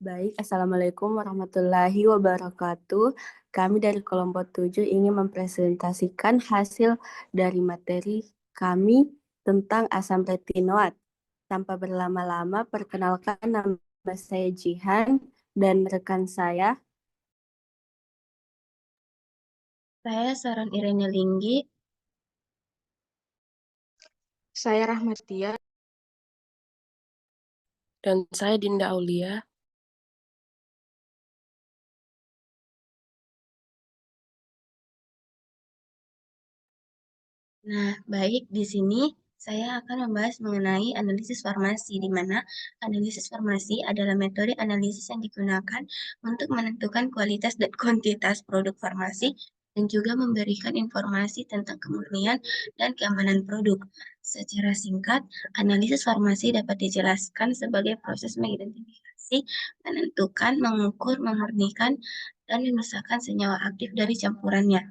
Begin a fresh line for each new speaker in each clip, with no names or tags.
Baik, Assalamualaikum warahmatullahi wabarakatuh. Kami dari kelompok 7 ingin mempresentasikan hasil dari materi kami tentang asam retinoat. Tanpa berlama-lama, perkenalkan nama saya Jihan dan rekan saya.
Saya Saran Irene Linggi.
Saya Rahmatia.
Dan saya Dinda Aulia.
Nah, baik, di sini saya akan membahas mengenai analisis farmasi, di mana analisis farmasi adalah metode analisis yang digunakan untuk menentukan kualitas dan kuantitas produk farmasi dan juga memberikan informasi tentang kemurnian dan keamanan produk. Secara singkat, analisis farmasi dapat dijelaskan sebagai proses mengidentifikasi, menentukan, mengukur, memurnikan, dan memisahkan senyawa aktif dari campurannya.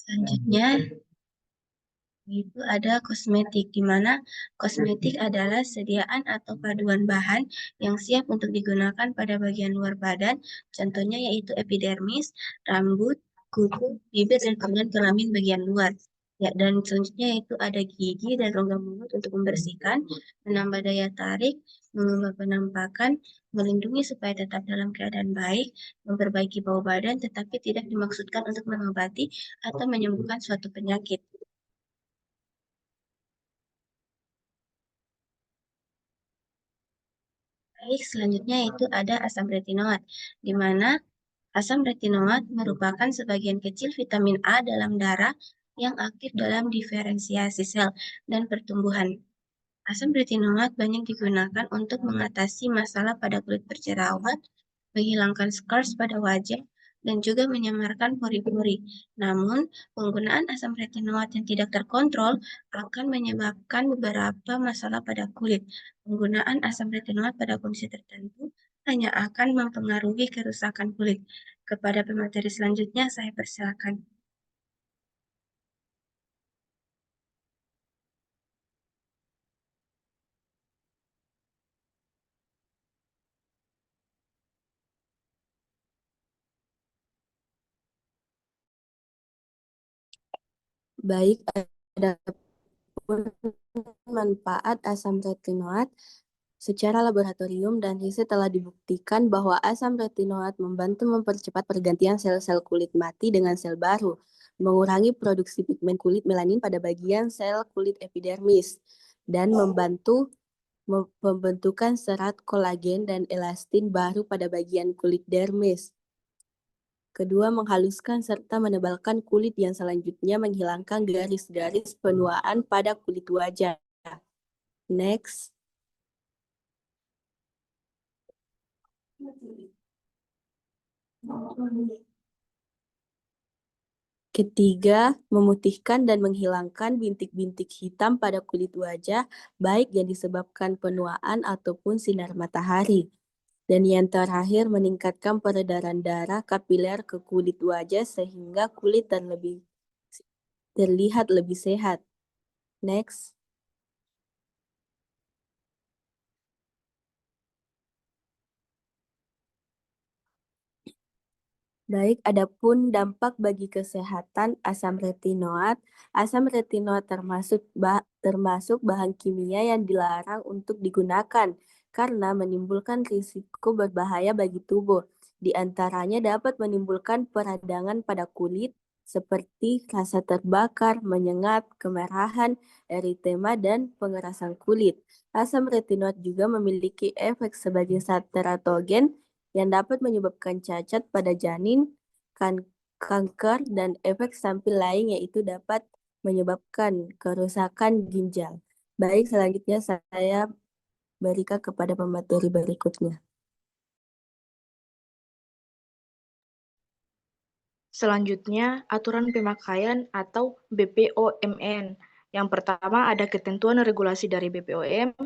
Selanjutnya, itu ada kosmetik, di mana kosmetik adalah sediaan atau paduan bahan yang siap untuk digunakan pada bagian luar badan, contohnya yaitu epidermis, rambut, kuku, bibir, dan organ kelamin bagian luar. Ya, dan selanjutnya yaitu ada gigi dan rongga mulut untuk membersihkan, menambah daya tarik, mengubah penampakan, melindungi supaya tetap dalam keadaan baik, memperbaiki bau badan, tetapi tidak dimaksudkan untuk mengobati atau menyembuhkan suatu penyakit. Baik, selanjutnya itu ada asam retinoat, di mana asam retinoat merupakan sebagian kecil vitamin A dalam darah yang aktif dalam diferensiasi sel dan pertumbuhan. Asam retinoat banyak digunakan untuk mengatasi masalah pada kulit berjerawat, menghilangkan scars pada wajah, dan juga menyamarkan pori-pori. Namun, penggunaan asam retinoat yang tidak terkontrol akan menyebabkan beberapa masalah pada kulit. Penggunaan asam retinoat pada kondisi tertentu hanya akan mempengaruhi kerusakan kulit. Kepada pemateri selanjutnya, saya persilakan.
Baik, ada manfaat asam retinoat. Secara laboratorium dan riset telah dibuktikan bahwa asam retinoat membantu mempercepat pergantian sel-sel kulit mati dengan sel baru, mengurangi produksi pigmen kulit melanin pada bagian sel kulit epidermis, dan membantu pembentukan serat kolagen dan elastin baru pada bagian kulit dermis. Kedua, menghaluskan serta menebalkan kulit yang selanjutnya menghilangkan garis-garis penuaan pada kulit wajah. Next. Ketiga, memutihkan dan menghilangkan bintik-bintik hitam pada kulit wajah, baik yang disebabkan penuaan ataupun sinar matahari. Dan yang terakhir, meningkatkan peredaran darah kapiler ke kulit wajah sehingga kulit terlihat lebih sehat. Next. Baik, adapun dampak bagi kesehatan asam retinoat. Asam retinoat termasuk bahan kimia yang dilarang untuk digunakan karena menimbulkan risiko berbahaya bagi tubuh. Di antaranya dapat menimbulkan peradangan pada kulit seperti rasa terbakar, menyengat, kemerahan, eritema, dan pengerasan kulit. Asam retinoat juga memiliki efek sebagai zat teratogen yang dapat menyebabkan cacat pada janin, kanker, dan efek samping lain yaitu dapat menyebabkan kerusakan ginjal. Baik, selanjutnya saya berikan kepada pemateri berikutnya.
Selanjutnya, aturan pemakaian atau BPOMN. Yang pertama ada ketentuan regulasi dari BPOM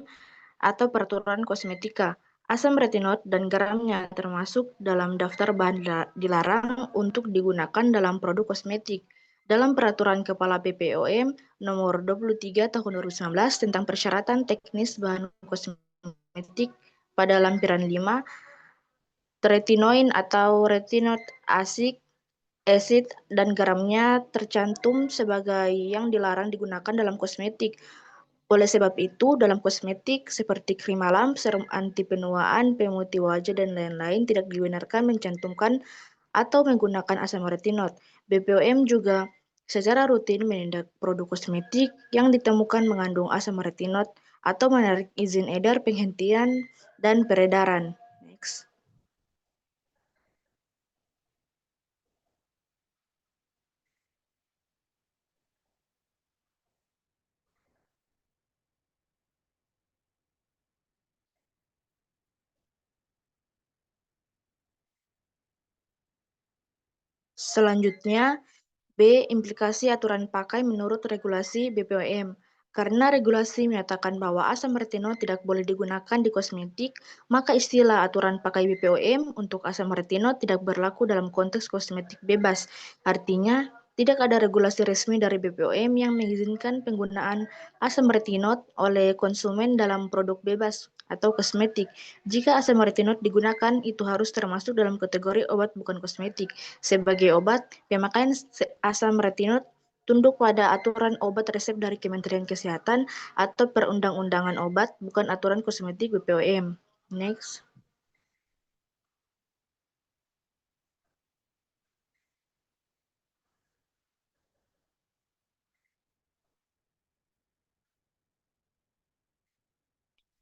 atau peraturan kosmetika. Asam retinoat dan garamnya termasuk dalam daftar bahan dilarang untuk digunakan dalam produk kosmetik. dalam Peraturan Kepala BPOM Nomor 23 Tahun 2019 tentang persyaratan teknis bahan kosmetik pada lampiran 5, tretinoin atau retinoid acid dan garamnya tercantum sebagai yang dilarang digunakan dalam kosmetik. Oleh sebab itu, dalam kosmetik seperti krim malam, serum anti penuaan, pemutih wajah, dan lain-lain tidak dibenarkan mencantumkan atau menggunakan asam retinol. BPOM juga secara rutin menindak produk kosmetik yang ditemukan mengandung asam retinol atau menarik izin edar, penghentian, dan peredaran. Next. Selanjutnya, B. Implikasi aturan pakai menurut regulasi BPOM. Karena regulasi menyatakan bahwa asam retinol tidak boleh digunakan di kosmetik, maka istilah aturan pakai BPOM untuk asam retinol tidak berlaku dalam konteks kosmetik bebas. Artinya, tidak ada regulasi resmi dari BPOM yang mengizinkan penggunaan asam retinol oleh konsumen dalam produk bebas atau kosmetik. Jika asam retinol digunakan, itu harus termasuk dalam kategori obat bukan kosmetik. Sebagai obat, pemakaian asam retinol tunduk pada aturan obat resep dari Kementerian Kesehatan atau perundang-undangan obat, bukan aturan kosmetik BPOM. Next.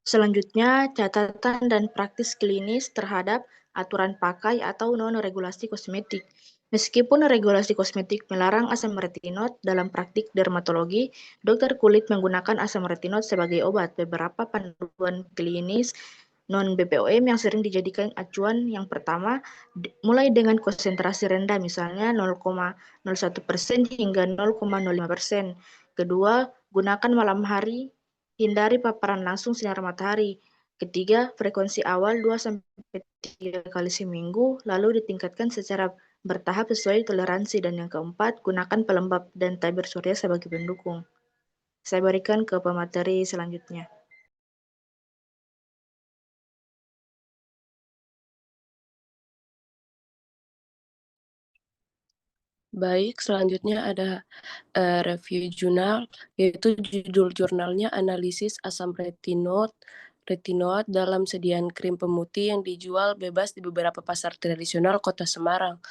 Selanjutnya, catatan dan praktis klinis terhadap aturan pakai atau non-regulasi kosmetik. Meskipun regulasi kosmetik melarang asam retinol dalam praktik dermatologi, dokter kulit menggunakan asam retinol sebagai obat. Beberapa panduan klinis non-BPOM yang sering dijadikan acuan yang pertama, mulai dengan konsentrasi rendah, misalnya 0,01% hingga 0,05%. Kedua, gunakan malam hari, hindari paparan langsung sinar matahari. Ketiga, frekuensi awal 2-3 kali seminggu, lalu ditingkatkan secara bertahap sesuai toleransi. Dan yang keempat, gunakan pelembab dan tabir surya sebagai pendukung. Saya berikan ke pemateri selanjutnya.
Baik, selanjutnya ada review jurnal, yaitu judul jurnalnya Analisis Asam Retinoid dalam sediaan krim pemutih yang dijual bebas di beberapa pasar tradisional Kota Semarang.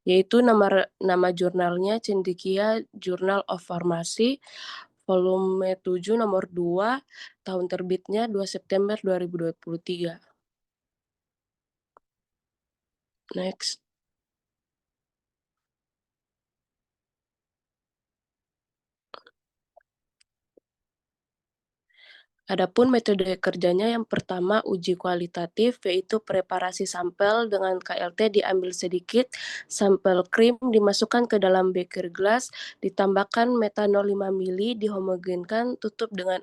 Yaitu nama jurnalnya Cendekia Journal of Pharmacy, volume 7 nomor 2, tahun terbitnya 2 September 2023. Next. Adapun metode kerjanya yang pertama uji kualitatif, yaitu preparasi sampel dengan KLT diambil sedikit, sampel krim dimasukkan ke dalam beker gelas, ditambahkan metanol 5 ml, dihomogenkan, tutup dengan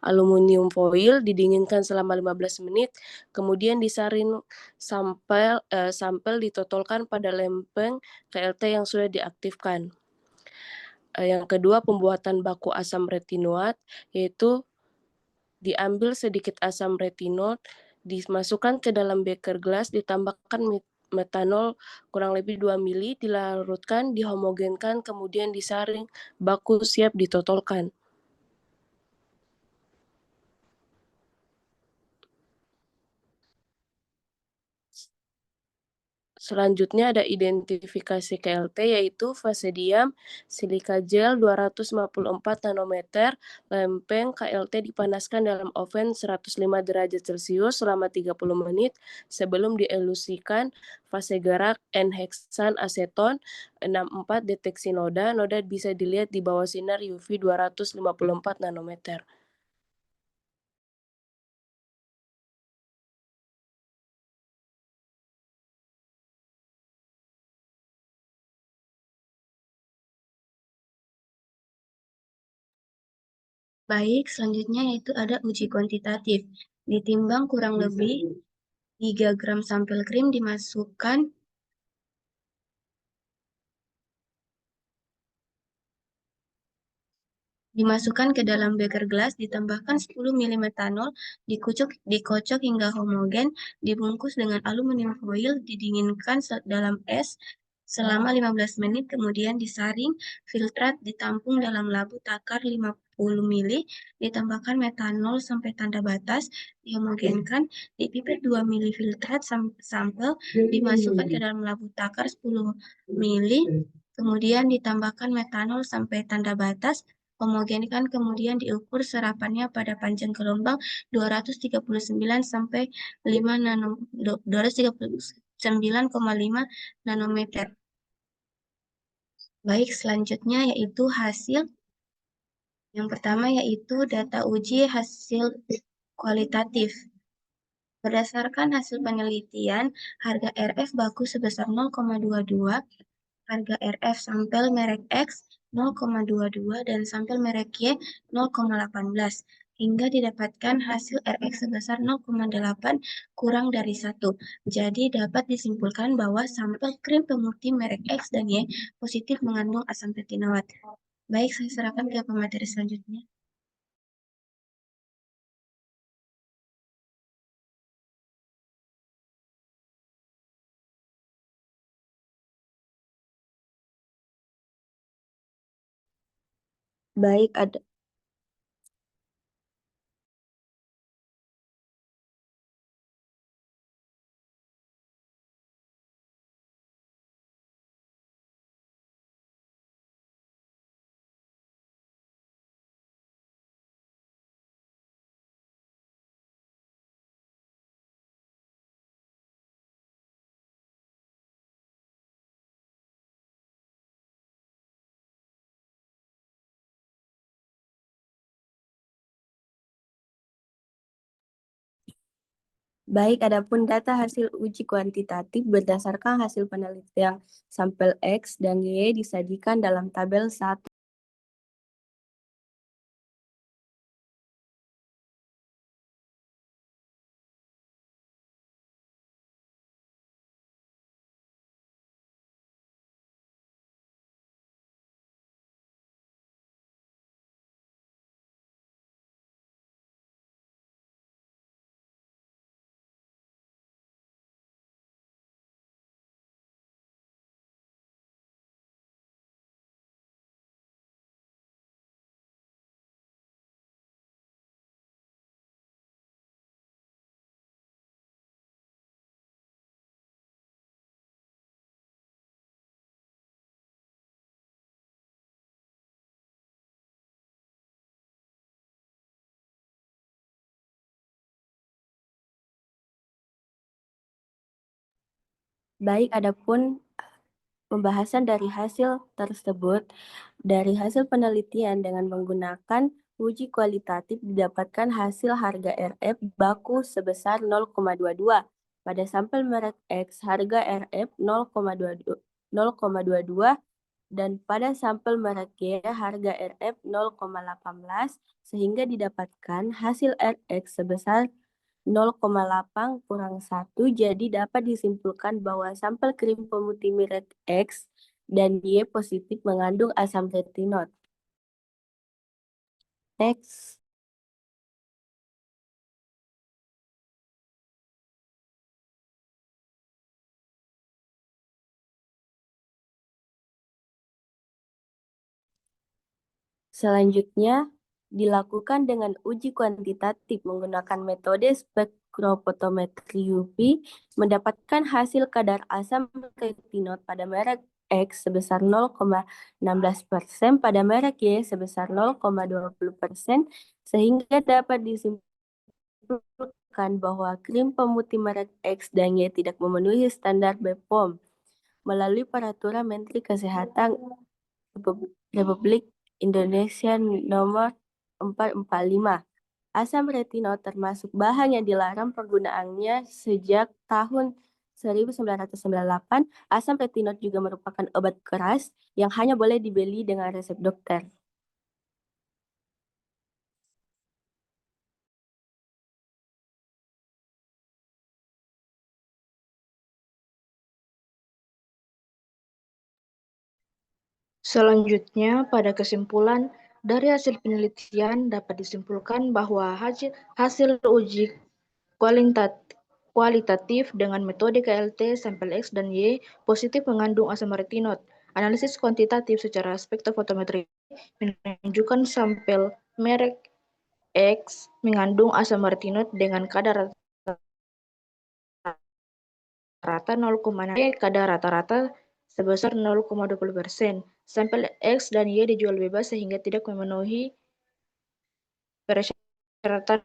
aluminium foil, didinginkan selama 15 menit, kemudian disaring sampel ditotolkan pada lempeng KLT yang sudah diaktifkan. Yang kedua, pembuatan baku asam retinoat, yaitu diambil sedikit asam retinol, dimasukkan ke dalam beker gelas, ditambahkan metanol kurang lebih 2 ml, dilarutkan, dihomogenkan, kemudian disaring, baku siap ditotolkan. Selanjutnya ada identifikasi KLT, yaitu fase diam, silika gel 254 nanometer, lempeng KLT dipanaskan dalam oven 105 derajat Celcius selama 30 menit sebelum dielusikan, fase gerak N-heksan aseton 64 deteksi noda bisa dilihat di bawah sinar UV 254 nanometer.
Baik, selanjutnya yaitu ada uji kuantitatif. Ditimbang kurang lebih 3 gram sampel krim dimasukkan Dimasukkan ke dalam beker gelas, ditambahkan 10 ml metanol, dikocok hingga homogen, dibungkus dengan aluminium foil, didinginkan dalam es selama 15 menit, kemudian disaring, filtrat, ditampung dalam labu takar 50 ml, ditambahkan metanol sampai tanda batas, dihomogenkan, dipipet 2 ml filtrat sampel, dimasukkan ke dalam labu takar 10 ml, kemudian ditambahkan metanol sampai tanda batas, homogenkan, kemudian diukur serapannya pada panjang gelombang 239 sampai 5 239,5 nanometer. Baik, selanjutnya yaitu hasil yang pertama yaitu data uji hasil kualitatif. Berdasarkan hasil penelitian, harga RF baku sebesar 0,22, harga RF sampel merek X 0,22 dan sampel merek Y 0,18 hingga didapatkan hasil RX sebesar 0,8 kurang dari 1. Jadi dapat disimpulkan bahwa sampel krim pemutih merek X dan Y positif mengandung asam retinoat. Baik, saya serahkan ke pemateri selanjutnya.
Baik, ada Baik, adapun data hasil uji kuantitatif berdasarkan hasil penelitian sampel X dan Y disajikan dalam tabel 1. Baik, adapun pembahasan dari hasil tersebut, dari hasil penelitian dengan menggunakan uji kualitatif didapatkan hasil harga RF baku sebesar 0,22. Pada sampel merek X, harga RF 0,22 dan pada sampel merek Y, harga RF 0,18 sehingga didapatkan hasil RX sebesar 0,8 kurang 1, jadi dapat disimpulkan bahwa sampel krim pemutih merek X dan Y positif mengandung asam retinol. Next. Selanjutnya, dilakukan dengan uji kuantitatif menggunakan metode spektrofotometri UV, mendapatkan hasil kadar asam retinol pada merek X sebesar 0,16%, pada merek Y sebesar 0,20%, sehingga dapat disimpulkan bahwa krim pemutih merek X dan Y tidak memenuhi standar BPOM melalui Peraturan Menteri Kesehatan Republik Indonesia Nomor 445. Asam retinol termasuk bahan yang dilarang penggunaannya sejak tahun 1998. Asam retinol juga merupakan obat keras yang hanya boleh dibeli dengan resep dokter.
Selanjutnya, pada kesimpulan, Dari hasil penelitian dapat disimpulkan bahwa hasil uji kualitatif dengan metode KLT sampel X dan Y positif mengandung asam retinol. Analisis kuantitatif secara spektrofotometri menunjukkan sampel merek X mengandung asam retinol dengan kadar rata 0,6, kadar rata-rata sebesar 0,20%. Sampel X dan Y dijual bebas sehingga tidak memenuhi persyaratan.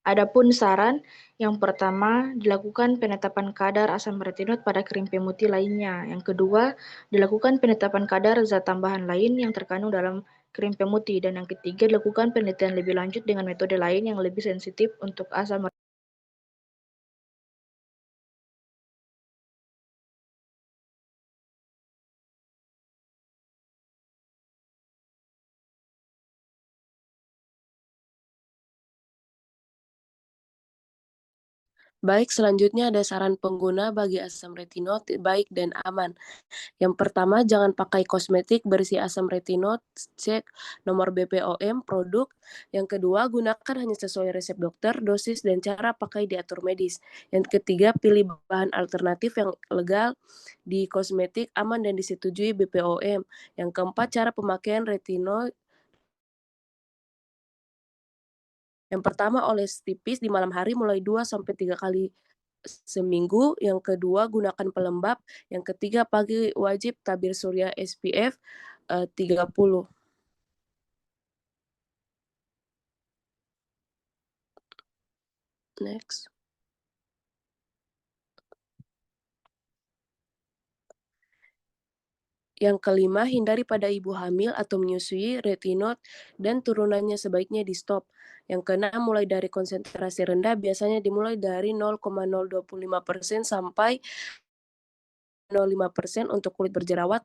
Adapun saran, yang pertama dilakukan penetapan kadar asam retinol pada krim pemutih lainnya. Yang kedua, dilakukan penetapan kadar zat tambahan lain yang terkandung dalam krim pemutih. Dan yang ketiga, dilakukan penelitian lebih lanjut dengan metode lain yang lebih sensitif untuk asam retinol.
Baik, selanjutnya ada saran pengguna bagi asam retinol baik dan aman. Yang pertama, jangan pakai kosmetik berisi asam retinol, cek nomor BPOM produk. Yang kedua, gunakan hanya sesuai resep dokter, dosis dan cara pakai diatur medis. Yang ketiga, pilih bahan alternatif yang legal di kosmetik, aman dan disetujui BPOM. Yang keempat, cara pemakaian retinol. Yang pertama, oles tipis di malam hari mulai 2-3 kali seminggu. Yang kedua, gunakan pelembab. Yang ketiga, pagi wajib tabir surya SPF 30. Next. Yang kelima, hindari pada ibu hamil atau menyusui, retinol dan turunannya sebaiknya di stop. Yang keenam, mulai dari konsentrasi rendah, biasanya dimulai dari 0,025% sampai 0,5% untuk kulit berjerawat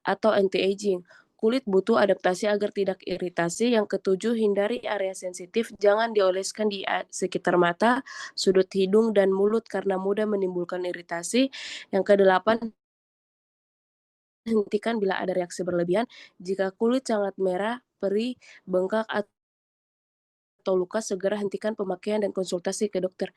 atau anti-aging. Kulit butuh adaptasi agar tidak iritasi. Yang ketujuh, hindari area sensitif, jangan dioleskan di sekitar mata, sudut hidung, dan mulut karena mudah menimbulkan iritasi. Yang kedelapan, hentikan bila ada reaksi berlebihan. Jika kulit sangat merah, perih, bengkak, atau luka, segera hentikan pemakaian dan konsultasi ke dokter.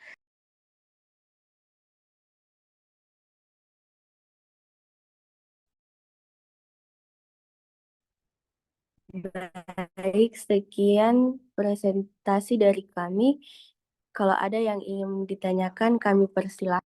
Baik, sekian presentasi dari kami. Kalau ada yang ingin ditanyakan, kami persilakan.